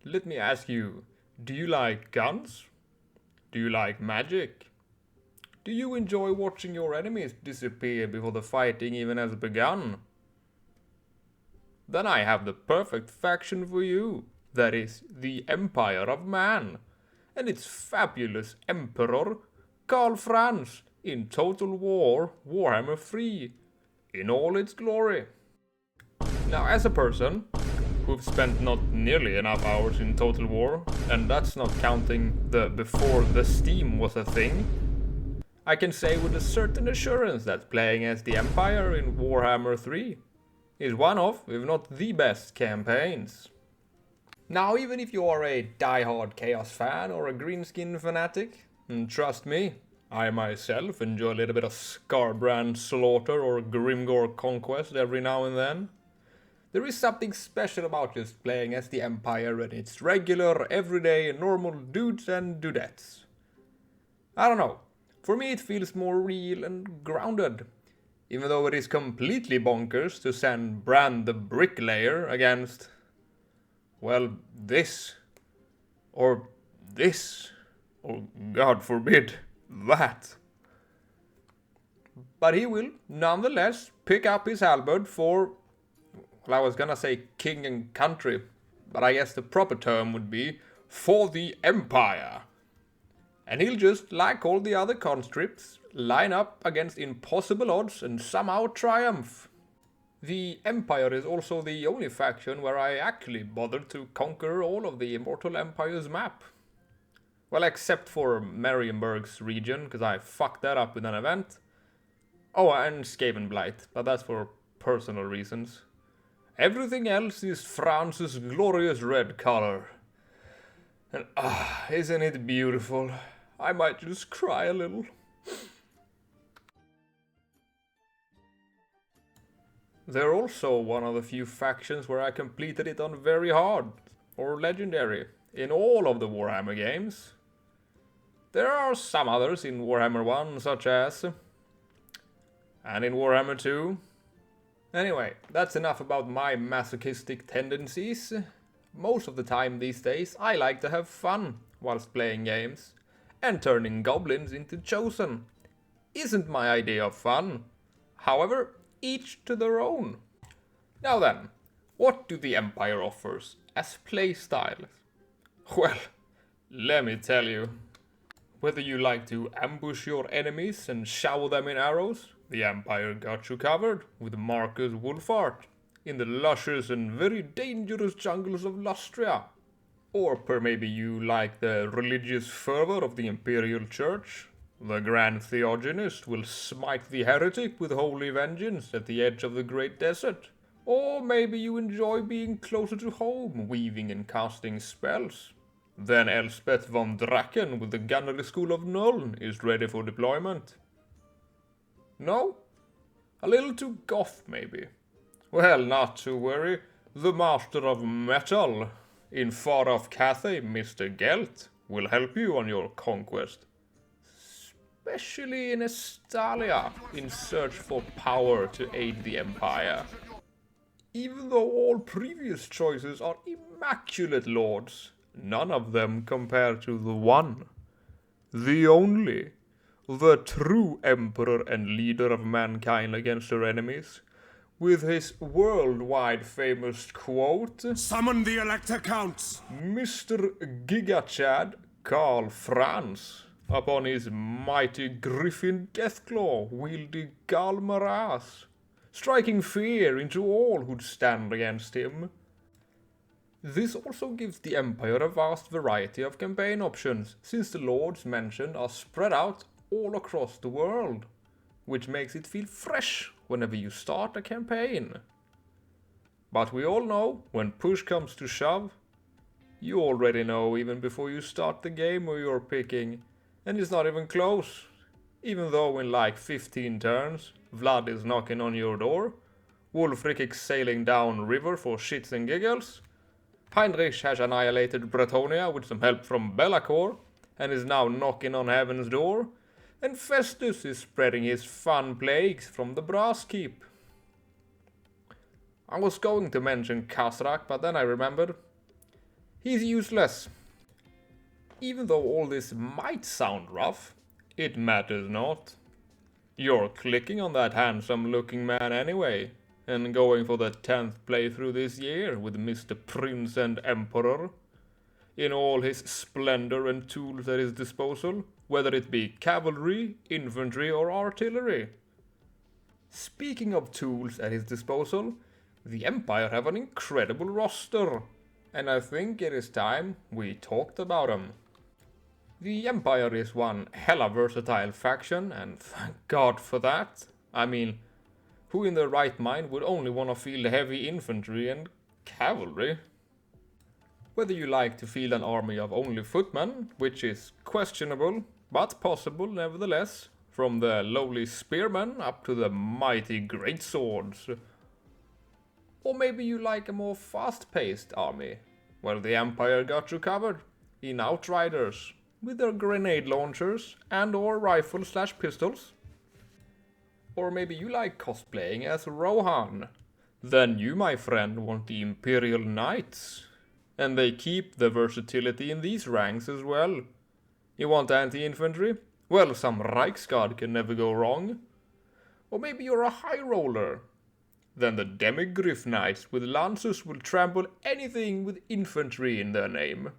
Let me ask you, do you like guns? Do you like magic? Do you enjoy watching your enemies disappear before the fighting even has begun? Then I have the perfect faction for you. That is the Empire of Man, and its fabulous Emperor, KarlFranz, in Total War Warhammer 3, in all its glory. Now, as a person who've spent not nearly enough hours in Total War, and that's not counting the before the Steam was a thing, I can say with a certain assurance that playing as the Empire in Warhammer 3 is one of, if not the best campaigns. Now, even if you are a die-hard Chaos fan or a greenskin fanatic, and trust me, I myself enjoy a little bit of Scarbrand Slaughter or Grimgore Conquest every now and then, there is something special about just playing as the Empire and its regular, everyday, normal dudes and dudettes. I don't know, for me it feels more real and grounded, even though it is completely bonkers to send Brand the Bricklayer against, well, this, or God forbid, that. But he will, nonetheless, pick up his halberd for, well, I was gonna say king and country, but I guess the proper term would be for the Empire. And he'll just, like all the other conscripts, line up against impossible odds and somehow triumph. The Empire is also the only faction where I actually bothered to conquer all of the Immortal Empire's map. Well, except for Marienburg's region, because I fucked that up with an event. Oh, and Skavenblight, but that's for personal reasons. Everything else is France's glorious red color. And isn't it beautiful? I might just cry a little. They're also one of the few factions where I completed it on very hard, or legendary, in all of the Warhammer games. There are some others in Warhammer 1, such as, and in Warhammer 2. Anyway, that's enough about my masochistic tendencies. Most of the time these days I like to have fun whilst playing games, and turning goblins into chosen isn't my idea of fun. However, each to their own. Now then, what do the Empire offers as playstyles? Well, let me tell you. Whether you like to ambush your enemies and shower them in arrows, the Empire got you covered with Marcus Wolfart in the luscious and very dangerous jungles of Lustria. Or maybe you like the religious fervor of the Imperial Church. The Grand Theogenist will smite the heretic with holy vengeance at the edge of the Great Desert. Or maybe you enjoy being closer to home, weaving and casting spells. Then Elspeth von Draken with the Gunnery School of Nuln is ready for deployment. No? A little too goth, maybe? Well, not to worry. The Master of Metal in far-off Cathay, Mr. Gelt, will help you on your conquest. Especially in Estalia, in search for power to aid the Empire. Even though all previous choices are immaculate lords, none of them compare to the one, the only, the true emperor and leader of mankind against their enemies, with his worldwide famous quote, "Summon the Elector Counts!" Mr. Gigachad KarlFranz, upon his mighty griffin deathclaw wielding Galmaras, striking fear into all who'd stand against him. This also gives the Empire a vast variety of campaign options, since the lords mentioned are spread out all across the world, which makes it feel fresh whenever you start a campaign. But we all know, when push comes to shove, you already know even before you start the game who you're picking, and it's not even close. Even though in like 15 turns, Vlad is knocking on your door, Wulfric is sailing down river for shits and giggles, Heinrich has annihilated Bretonia with some help from Bellacore, and is now knocking on heaven's door, and Festus is spreading his fun plagues from the Brass Keep. I was going to mention Khazrak, but then I remembered He's useless. Even though all this might sound rough, it matters not. You're clicking on that handsome looking man anyway, and going for the 10th playthrough this year with Mr. Prince and Emperor, in all his splendor and tools at his disposal, whether it be cavalry, infantry or artillery. Speaking of tools at his disposal, the Empire have an incredible roster, and I think it is time we talked about them. The Empire is one hella versatile faction, and thank God for that. I mean, who in their right mind would only want to field heavy infantry and cavalry? Whether you like to field an army of only footmen, which is questionable, but possible nevertheless, from the lowly spearmen up to the mighty greatswords. Or maybe you like a more fast-paced army. Well, the Empire got you covered in Outriders, with their grenade launchers and or rifle/pistols. Or maybe you like cosplaying as Rohan. Then you, my friend, want the Imperial Knights. And they keep the versatility in these ranks as well. You want anti-infantry? Well, some Reichsguard can never go wrong. Or maybe you're a high roller. Then the Demigryph Knights with lances will trample anything with infantry in their name.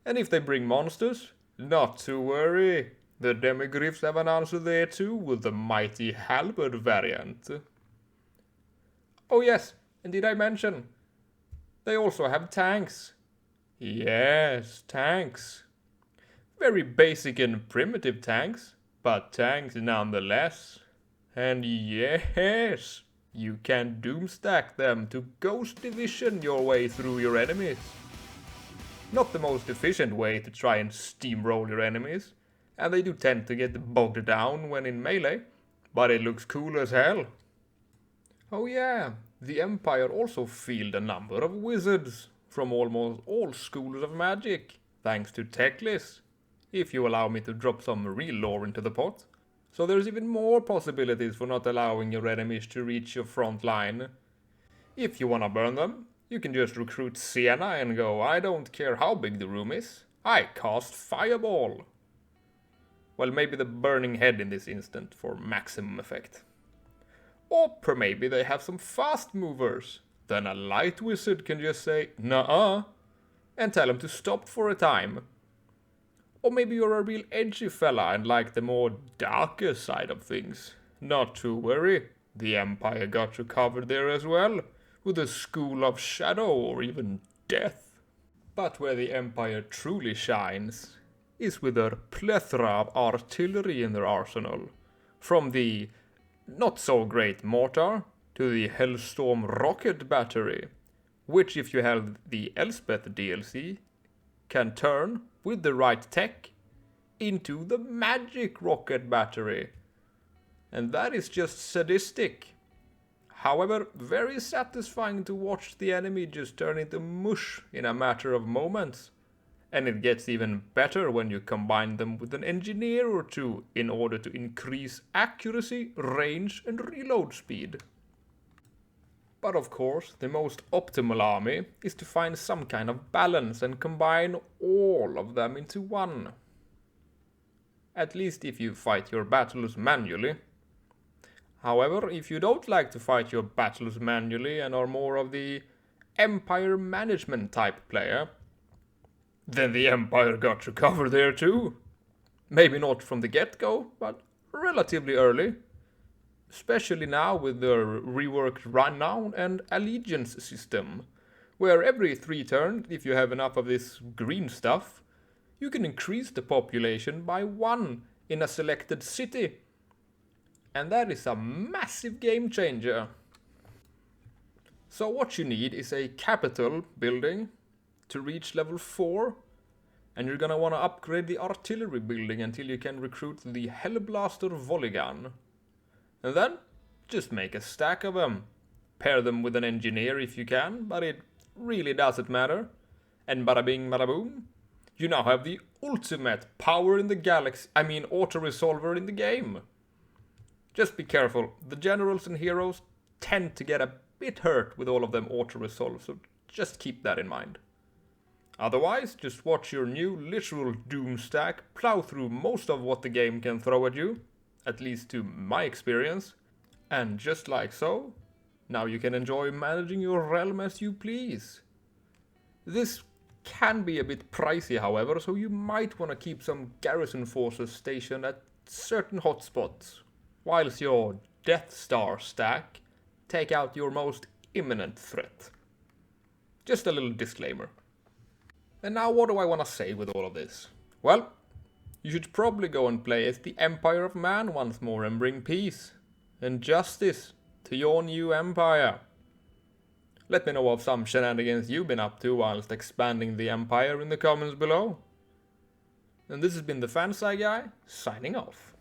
And if they bring monsters, not to worry. The Demigryphs have an answer there too with the mighty Halberd variant. Oh yes, and did I mention? They also have tanks. Yes, tanks. Very basic and primitive tanks, but tanks nonetheless. And yes, you can doomstack them to Ghost Division your way through your enemies. Not the most efficient way to try and steamroll your enemies, and they do tend to get bogged down when in melee, but it looks cool as hell. Oh yeah, the Empire also field a number of wizards from almost all schools of magic, thanks to Teclis, if you allow me to drop some real lore into the pot. So there's even more possibilities for not allowing your enemies to reach your front line. If you wanna burn them, you can just recruit Sienna and go, I don't care how big the room is, I cast Fireball. Well, maybe the burning head in this instant for maximum effect. Or maybe they have some fast movers. Then a light wizard can just say, nuh-uh, and tell him to stop for a time. Or maybe you're a real edgy fella and like the more darker side of things. Not to worry, the Empire got you covered there as well, with a school of shadow or even death. But where the Empire truly shines is with their plethora of artillery in their arsenal. From the not so great mortar to the Hellstorm rocket battery, which if you have the Elspeth DLC, can turn, with the right tech, into the magic rocket battery. And that is just sadistic. However, very satisfying to watch the enemy just turn into mush in a matter of moments. And it gets even better when you combine them with an engineer or two in order to increase accuracy, range and reload speed. But of course, the most optimal army is to find some kind of balance and combine all of them into one. At least if you fight your battles manually. However, if you don't like to fight your battles manually and are more of the Empire management type player, then the Empire got you covered there too. Maybe not from the get-go, but relatively early. Especially now with their reworked renown and allegiance system, where every 3 turns, if you have enough of this green stuff, you can increase the population by 1 in a selected city. And that is a massive game changer. So what you need is a capital building to reach level 4, and you're gonna wanna upgrade the artillery building until you can recruit the Hellblaster volley gun. And then, just make a stack of them. Pair them with an engineer if you can, but it really doesn't matter. And bada bing bada boom, you now have the ultimate power in the galaxy, auto-resolver in the game. Just be careful, the generals and heroes tend to get a bit hurt with all of them auto-resolve, so just keep that in mind. Otherwise, just watch your new literal doom stack plow through most of what the game can throw at you, at least to my experience, and just like so, now you can enjoy managing your realm as you please. This can be a bit pricey, however, so you might want to keep some garrison forces stationed at certain hotspots, whilst your Death Star stack take out your most imminent threat. Just a little disclaimer. And now what do I want to say with all of this? Well, you should probably go and play as the Empire of Man once more and bring peace and justice to your new empire. Let me know of some shenanigans you've been up to whilst expanding the empire in the comments below. And this has been the Fantasy Guy, signing off.